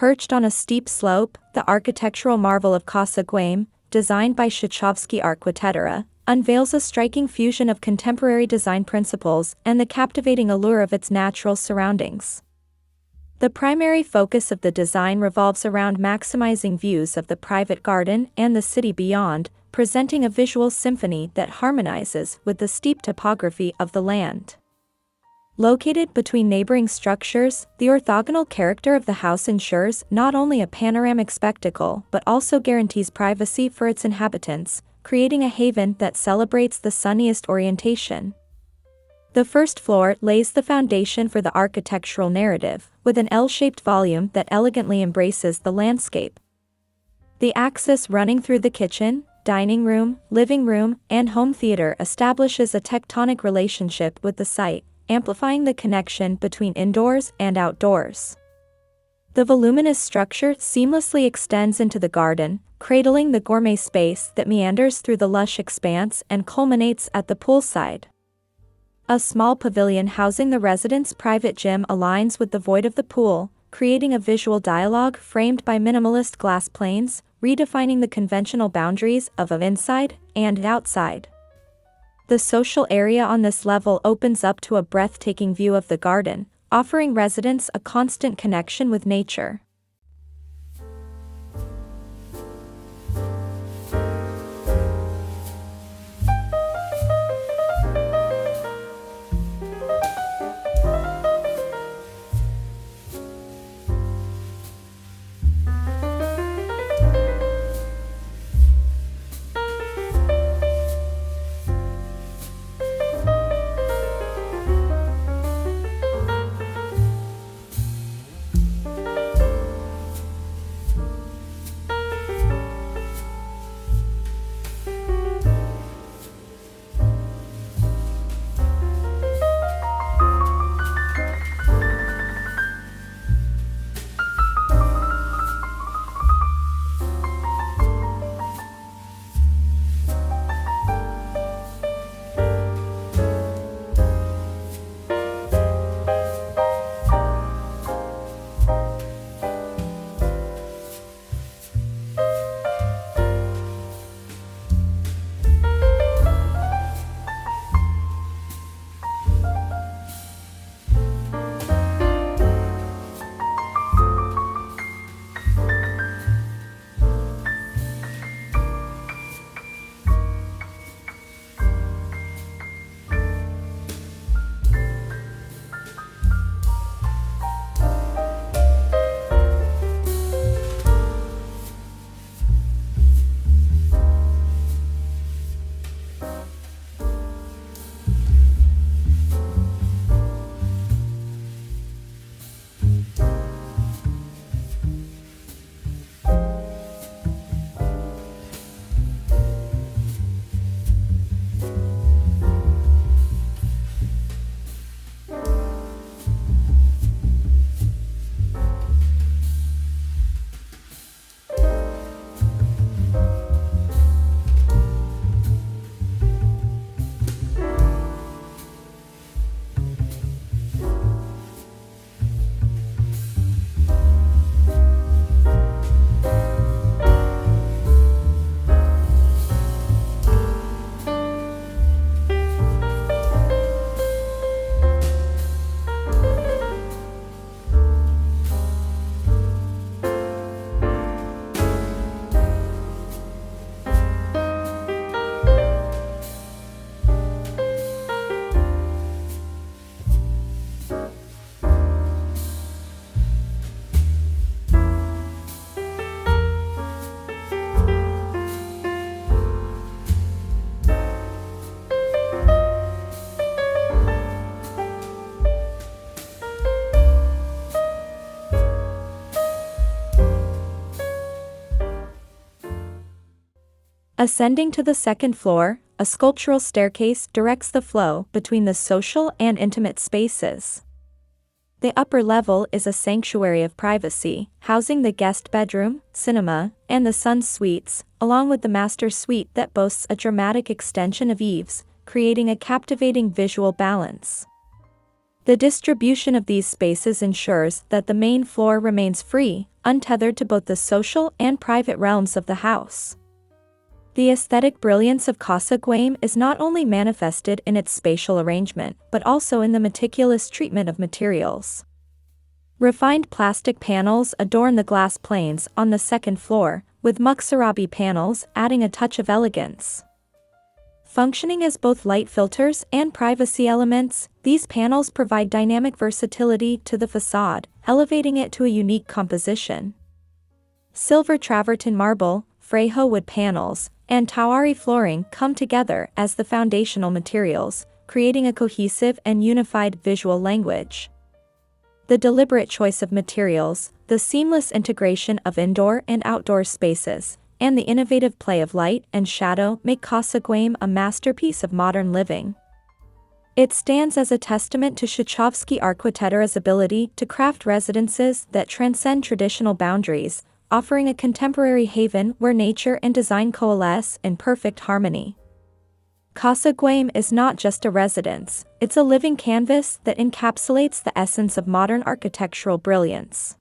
Perched on a steep slope, the architectural marvel of Casa Guaimbé, designed by Schuchovski Arquitetura, unveils a striking fusion of contemporary design principles and the captivating allure of its natural surroundings. The primary focus of the design revolves around maximizing views of the private garden and the city beyond, presenting a visual symphony that harmonizes with the steep topography of the land. Located between neighboring structures, the orthogonal character of the house ensures not only a panoramic spectacle but also guarantees privacy for its inhabitants, creating a haven that celebrates the sunniest orientation. The first floor lays the foundation for the architectural narrative, with an L-shaped volume that elegantly embraces the landscape. The axis running through the kitchen, dining room, living room, and home theater establishes a tectonic relationship with the site, amplifying the connection between indoors and outdoors. The voluminous structure seamlessly extends into the garden, cradling the gourmet space that meanders through the lush expanse and culminates at the poolside. A small pavilion housing the residents' private gym aligns with the void of the pool, creating a visual dialogue framed by minimalist glass planes, redefining the conventional boundaries of inside and outside. The social area on this level opens up to a breathtaking view of the garden, offering residents a constant connection with nature. Ascending to the second floor, a sculptural staircase directs the flow between the social and intimate spaces. The upper level is a sanctuary of privacy, housing the guest bedroom, cinema, and the sun's suites, along with the master suite that boasts a dramatic extension of eaves, creating a captivating visual balance. The distribution of these spaces ensures that the main floor remains free, untethered to both the social and private realms of the house. The aesthetic brilliance of Casa Guaimbé is not only manifested in its spatial arrangement, but also in the meticulous treatment of materials. Refined plastic panels adorn the glass planes on the second floor, with muxarabi panels adding a touch of elegance. Functioning as both light filters and privacy elements, these panels provide dynamic versatility to the facade, elevating it to a unique composition. Silver travertine marble, Frejo wood panels, and Tawari flooring come together as the foundational materials, creating a cohesive and unified visual language. The deliberate choice of materials, the seamless integration of indoor and outdoor spaces, and the innovative play of light and shadow make Casa Guaimbé a masterpiece of modern living. It stands as a testament to Schuchovski Arquitectura's ability to craft residences that transcend traditional boundaries, offering a contemporary haven where nature and design coalesce in perfect harmony. Casa Guaimbé is not just a residence, it's a living canvas that encapsulates the essence of modern architectural brilliance.